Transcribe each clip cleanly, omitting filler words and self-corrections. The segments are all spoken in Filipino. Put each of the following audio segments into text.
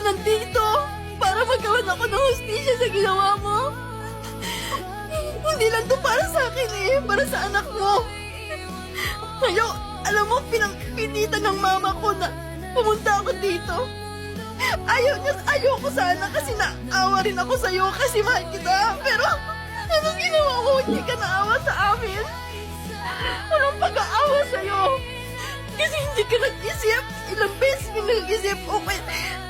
nandito para magawan ako ng hustisya sa ginawa mo. Hindi lang to para sa akin eh, para sa anak mo. Alam mo, pinagpilitan ng mama ko na pumunta ako dito. Ayaw ko sana kasi naawa rin ako sa'yo kasi mahal kita. Pero, anong ginawa mo? Hindi ka naawa sa amin. Walang pag-aawa sa'yo. Kasi hindi ka nag-isip. Ilang beses ka nag-isip. Okay,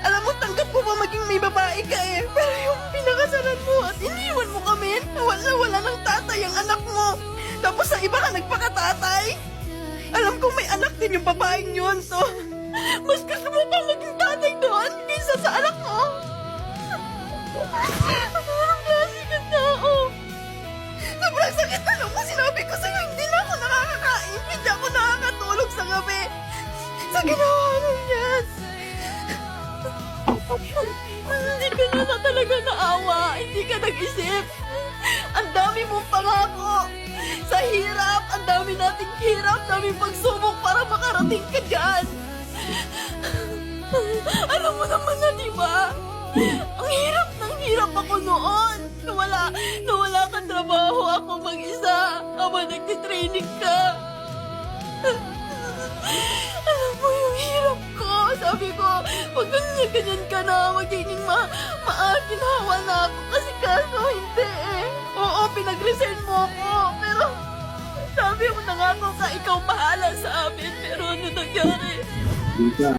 alam mo, tanggap ko pa maging may babae ka eh. Pero yung pinakasalan mo at iniwan mo kami, wala ng tatay ang anak mo. Tapos sa iba ka nagpakatatay. Alam kong may anak din yung babaeng yun, so mas gusto mo pa maging tatay doon kaysa sa anak mo. Anong klase ka tao? Sobrang sakit na lang mo. Sinabi ko sa'yo, hindi na ako nakakakain. Hindi ako nakakatulog sa gabi. Sa ginawa mo yan. Hindi ka na talaga naawa. Hindi ka nag-isip. Ang dami mong pangako. Sa hirap, ang dami nating hirap, daming pagsubok para makarating ka dyan. Alam mo naman na, di ba? Ang hirap ng hirap ako noon. Nawala kang trabaho ako mag-isa habang nagtitraining ka. Alam mo yung hirap ko. Sabi ko, pag ganyan ka na, magiging maaginhawa na ako. Kasi kaso hindi eh. Oo, pinag-resign mo ko. Pero sabi mo nangako ka, ikaw bahala sa amin. Pero ano nangyari?